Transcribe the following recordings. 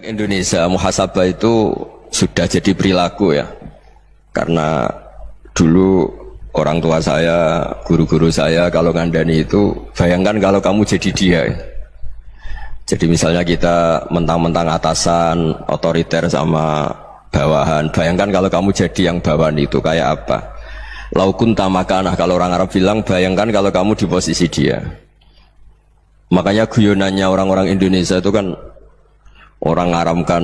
Indonesia muhasabah itu sudah jadi perilaku ya, karena dulu orang tua saya, guru-guru saya kalau ngandani itu, bayangkan kalau kamu jadi dia ya. Jadi misalnya kita mentang-mentang atasan, otoriter sama bawahan, bayangkan kalau kamu jadi yang bawahan itu kayak apa. Laukun tamakana, kalau orang Arab bilang, bayangkan kalau kamu di posisi dia. Makanya guyonannya orang-orang Indonesia itu kan orang ngaramkan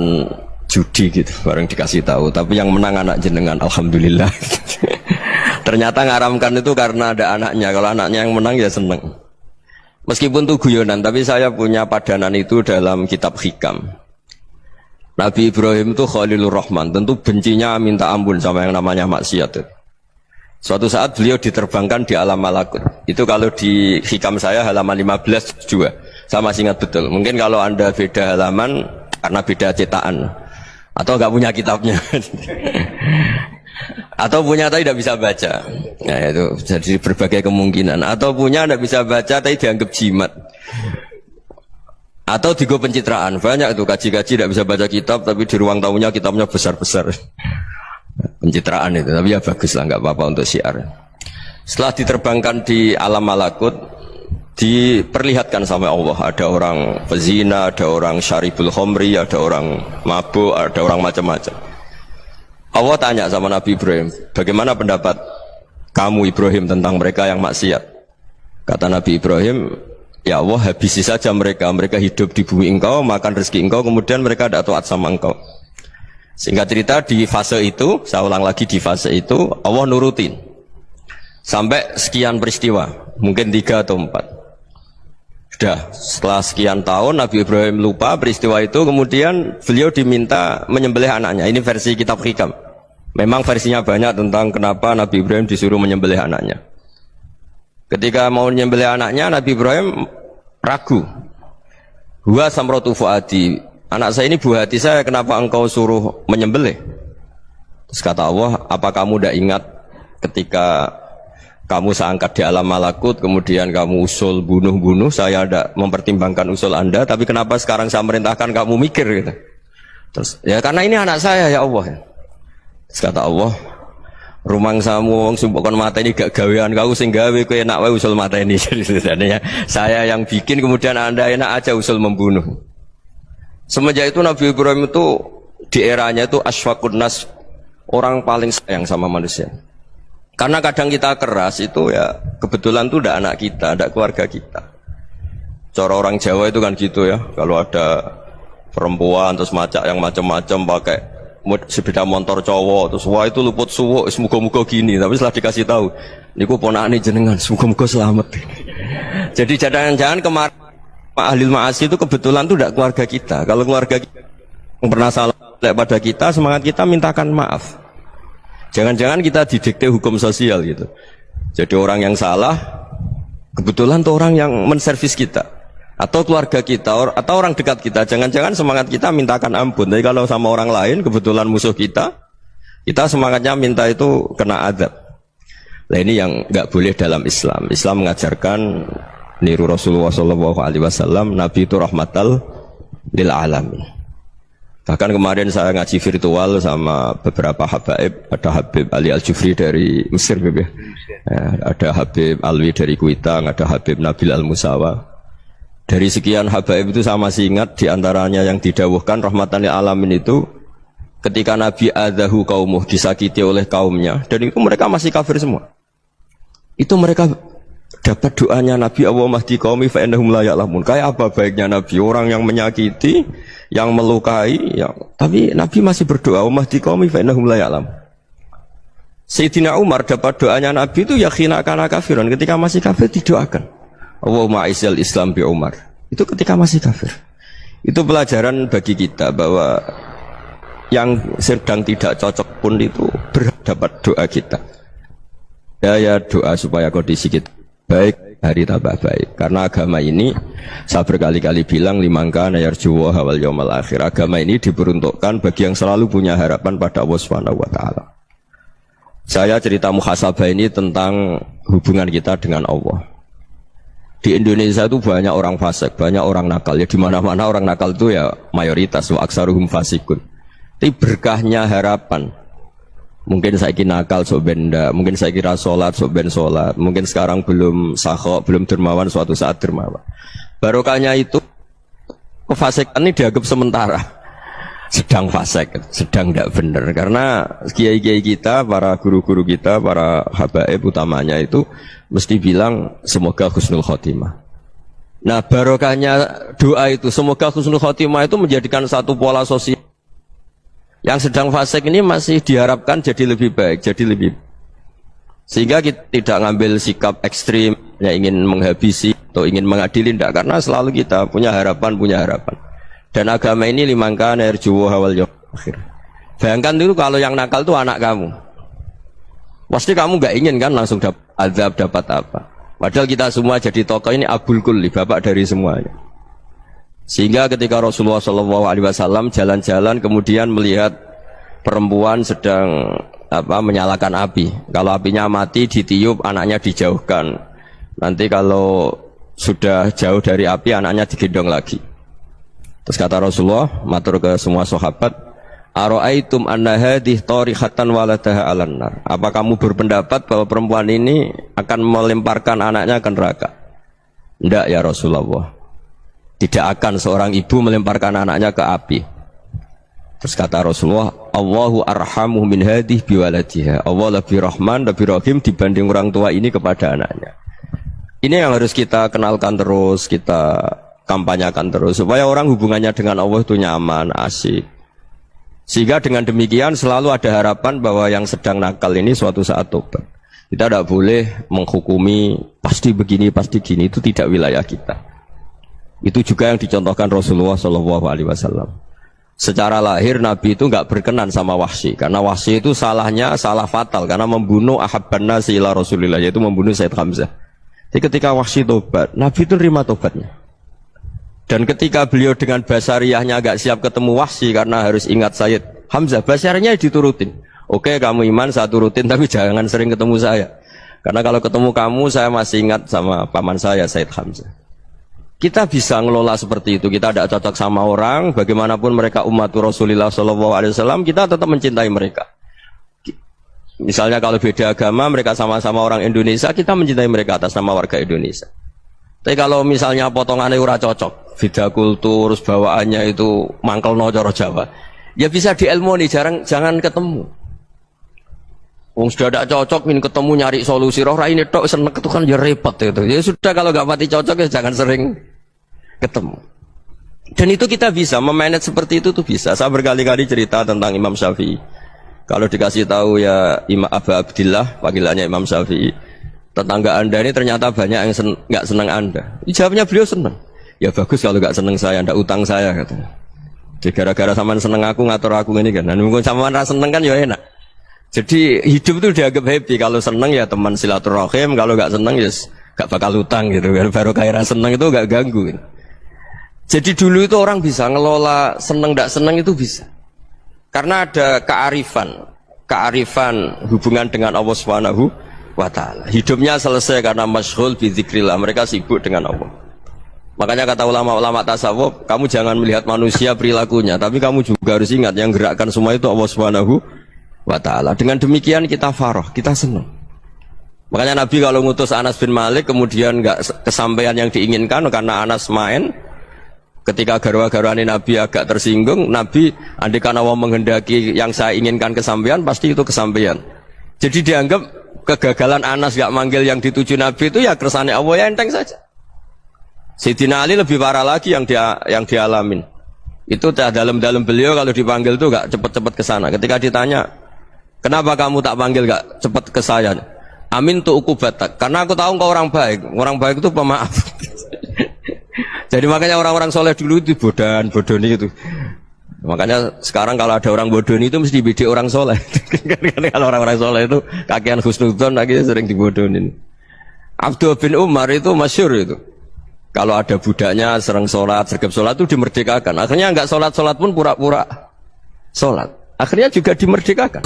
judi gitu, bareng dikasih tahu. Tapi yang menang anak jenengan, alhamdulillah. Ternyata ngaramkan itu karena ada anaknya. Kalau anaknya yang menang ya seneng. Meskipun itu guyonan, tapi saya punya padanan itu dalam kitab Hikam. Nabi Ibrahim itu Khalilur Rahman, tentu bencinya minta ampun sama yang namanya maksiat. Suatu saat beliau diterbangkan di alam malakut. Itu kalau di Hikam saya halaman 15 juga. Saya masih ingat betul. Mungkin kalau Anda beda halaman karena beda cetakan, atau nggak punya kitabnya, atau punya tapi tidak bisa baca. Nah itu jadi berbagai kemungkinan. Atau punya tidak bisa baca tapi dianggap jimat, atau digo pencitraan. Banyak itu kaji-kaji tidak bisa baca kitab tapi di ruang tamunya kitabnya besar-besar. Pencitraan itu, tapi ya bagus lah, nggak apa-apa untuk syiar. Setelah diterbangkan di alam malakut, diperlihatkan sama Allah, ada orang pezina, ada orang syaribul khomri, ada orang mabuk, ada orang macam-macam. Allah tanya sama Nabi Ibrahim, bagaimana pendapat kamu Ibrahim tentang mereka yang maksiat? Kata Nabi Ibrahim, ya Allah, habisi saja mereka. Mereka hidup di bumi engkau, makan rezeki engkau, kemudian mereka tidak taat sama engkau. Singkat cerita, di fase itu, saya ulang lagi, di fase itu Allah nurutin sampai sekian peristiwa, mungkin 3 atau 4. Sudah, setelah sekian tahun Nabi Ibrahim lupa peristiwa itu, kemudian beliau diminta menyembelih anaknya. Ini versi kitab Hikam. Memang versinya banyak tentang kenapa Nabi Ibrahim disuruh menyembelih anaknya. Ketika mau menyembelih anaknya, Nabi Ibrahim ragu. Huwa samratu fuadi, anak saya ini buah hati saya, kenapa engkau suruh menyembelih? Terus kata Allah, apa kamu tidak ingat ketika kamu saya angkat di alam malakut, kemudian kamu usul bunuh-bunuh, saya tidak mempertimbangkan usul Anda, tapi kenapa sekarang saya merintahkan kamu mikir gitu? Terus, ya karena ini anak saya ya Allah. Terus kata Allah, rumang samu wong sumpukon mata ini gak gawean kau sing gawe kowe enak wae usul mata ini. Jadi saya yang bikin, kemudian Anda enak aja usul membunuh. Semenjak itu Nabi Ibrahim itu di eranya itu asfaqun nas, orang paling sayang sama manusia. Karena kadang kita keras itu ya kebetulan itu tidak anak kita, tidak keluarga kita. Cara orang Jawa itu kan gitu ya, kalau ada perempuan terus macak yang macam-macam pakai sepeda motor cowok, terus wah itu luput suwuk, semoga-moga gini. Tapi setelah dikasih tahu, niku ponakane jenengan, semoga-moga selamat. Jadi jangan-jangan kemarin Pak Ahlil Ma'asi itu kebetulan itu tidak keluarga kita. Kalau keluarga kita yang pernah salah pada kita, semangat kita mintakan maaf. Jangan-jangan kita didikte hukum sosial gitu. Jadi orang yang salah kebetulan itu orang yang menservis kita, atau keluarga kita, atau orang dekat kita. Jangan-jangan semangat kita mintakan ampun. Tapi kalau sama orang lain kebetulan musuh kita semangatnya minta itu kena adab. Nah ini yang nggak boleh dalam Islam. Islam mengajarkan niru Rasulullah SAW, Nabi itu rahmatal lil alamin. Bahkan kemarin saya ngaji virtual sama beberapa habaib, ada Habib Ali Al-Jufri dari Mesir, ya, ada Habib Alwi dari Kuitang, ada Habib Nabil Al-Musawa. Dari sekian habaib itu saya masih ingat diantaranya yang didawuhkan rahmatan lil alamin itu ketika Nabi adahu kaumuh, disakiti oleh kaumnya, dan itu mereka masih kafir semua. Itu mereka dapat doanya Nabi, Allah mahdi qaumi fa innahum la ya'lamun. Kayak apa baiknya Nabi, orang yang menyakiti, yang melukai, tapi Nabi masih berdoa, Allah mahdi qaumi fa innahum la ya'lamun. Sayyidina Umar dapat doanya Nabi itu yakhina kana kafiran, ketika masih kafir didoakan, Allahumma a'izzal Islam bi Umar. Itu ketika masih kafir. Itu pelajaran bagi kita bahwa yang sedang tidak cocok pun itu berdapat doa kita. Ya doa supaya kondisi kita baik, hari tambah baik. Karena agama ini, saya berkali-kali bilang, limangka nayarjuwa hawal yawmal akhir. Agama ini diperuntukkan bagi yang selalu punya harapan pada Allah Subhanahu wa Ta'ala. Saya cerita muhasabah ini tentang hubungan kita dengan Allah. Di Indonesia itu banyak orang fasik, banyak orang nakal. Ya di mana-mana orang nakal itu ya mayoritas, wa aksaruhum fasikun. Tapi berkahnya harapan. Mungkin saya kira nakal sok benda, mungkin saya kira sholat sok ben sholat, mungkin sekarang belum sakhok, belum dermawan, suatu saat dermawan. Barokahnya itu kefasikan ini dianggap sementara. Sedang fasik, sedang tidak benar. Karena kiai-kiai kita, para guru-guru kita, para habaib utamanya itu mesti bilang semoga husnul khotimah. Nah barokahnya doa itu semoga husnul khotimah itu menjadikan satu pola sosial. Yang sedang fasik ini masih diharapkan jadi lebih baik, jadi lebih. Sehingga kita tidak ngambil sikap ekstrim, yang ingin menghabisi atau ingin mengadili, tidak. Karena selalu kita punya harapan, Dan agama ini limangkan erjuwo hawal yawm akhir. Bayangkan dulu kalau yang nakal itu anak kamu. Pasti kamu nggak ingin kan langsung dapat azab, dapat apa. Padahal kita semua jadi tokoh ini abul kulli, bapak dari semuanya. Sehingga ketika Rasulullah SAW jalan-jalan kemudian melihat perempuan sedang menyalakan api. Kalau apinya mati ditiup, anaknya dijauhkan. Nanti kalau sudah jauh dari api, anaknya digendong lagi. Terus kata Rasulullah, matur ke semua sahabat, Aro'aitum anna hadih tarihatan waladaha alan nar. Apa kamu berpendapat bahwa perempuan ini akan melemparkan anaknya ke neraka? Tidak ya Rasulullah. Tidak akan seorang ibu melemparkan anaknya ke api. Terus kata Rasulullah, Allahu arhamu min hadih biwaladiha. Allah lebih rahman, lebih rahim dibanding orang tua ini kepada anaknya. Ini yang harus kita kenalkan terus, kita kampanyakan terus supaya orang hubungannya dengan Allah itu nyaman, asik. Sehingga dengan demikian selalu ada harapan bahwa yang sedang nakal ini suatu saat tobat. Kita tidak boleh menghukumi pasti begini, pasti gini, itu tidak wilayah kita. Itu juga yang dicontohkan Rasulullah SAW. Secara lahir Nabi itu nggak berkenan sama Wahsy, karena Wahsy itu salahnya salah fatal karena membunuh ahabban nasi ila Rasulillah, yaitu membunuh Sayyid Hamzah. Jadi ketika Wahsy tobat, Nabi itu terima tobatnya. Dan ketika beliau dengan basariyahnya agak siap ketemu Wahsy karena harus ingat Sayyid Hamzah, basariyahnya diturutin. Oke, kamu iman, saya turutin, tapi jangan sering ketemu saya. Karena kalau ketemu kamu, saya masih ingat sama paman saya, Sayyid Hamzah. Kita bisa ngelola seperti itu. Kita tidak cocok sama orang, bagaimanapun mereka umat Rasulullah SAW, kita tetap mencintai mereka. Misalnya kalau beda agama, mereka sama-sama orang Indonesia, kita mencintai mereka atas nama warga Indonesia. Tapi kalau misalnya potongannya ora cocok, beda kultur, bawaannya itu mangkel no coro Jawa, ya bisa diilmoni, jangan ketemu. Wong sudah tidak cocok, ingin ketemu nyari solusi. Roh ini tok seneng itu kan ya repot itu. Ya sudah kalau nggak mati cocok ya jangan sering ketemu. Dan itu kita bisa memanage seperti itu tuh bisa. Saya berkali-kali cerita tentang Imam Syafi'i. Kalau dikasih tahu ya Imam Abu Abdillah, panggilannya Imam Syafi'i, tetangga anda ini ternyata banyak yang nggak senang anda. Jawabnya beliau senang. Ya bagus kalau nggak senang saya, ndak utang saya katanya. Jadi gara-gara saman seneng aku ngatur aku ini kan. Dan mungkin saman rasa seneng kan ya enak. Jadi hidup itu dianggap happy. Kalau seneng ya teman silaturahim, kalau nggak seneng ya nggak bakal utang gitu. Baru kaya seneng itu nggak ganggu. Jadi dulu itu orang bisa ngelola seneng ndak seneng itu bisa. Karena ada kearifan hubungan dengan Allah Subhanahu wa ta'ala. Hidupnya selesai karena masyghul bi dzikrillah, mereka sibuk dengan Allah. Makanya kata ulama-ulama tasawuf, kamu jangan melihat manusia perilakunya, tapi kamu juga harus ingat yang gerakkan semua itu Allah Subhanahu wa ta'ala. Dengan demikian kita farah, kita senang. Makanya Nabi kalau ngutus Anas bin Malik kemudian enggak kesampaian yang diinginkan karena Anas main, ketika garwa-garwani Nabi agak tersinggung, Nabi andaikan Allah menghendaki yang saya inginkan kesampaian, pasti itu kesampaian. Jadi dianggap kegagalan Anas gak manggil yang dituju Nabi itu ya kersane Allah, ya enteng saja. Sayyidina Ali lebih parah lagi yang dialamin. Itu dalam beliau kalau dipanggil tuh gak cepet-cepet ke sana. Ketika ditanya, kenapa kamu tak panggil gak cepet ke saya? Amin tu ukubatak. Karena aku tahu kau orang baik. Orang baik itu pemaaf. Jadi makanya orang-orang soleh dulu itu bodoni itu. Makanya sekarang kalau ada orang bodoni itu mesti bidik orang soleh. Kalau orang-orang soleh itu kakean husnudzon akhirnya sering dibodonin. Abdul bin Umar itu masyhur itu. Kalau ada budaknya sering sholat, sergap sholat itu dimerdekakan. Akhirnya nggak sholat pun pura-pura sholat. Akhirnya juga dimerdekakan.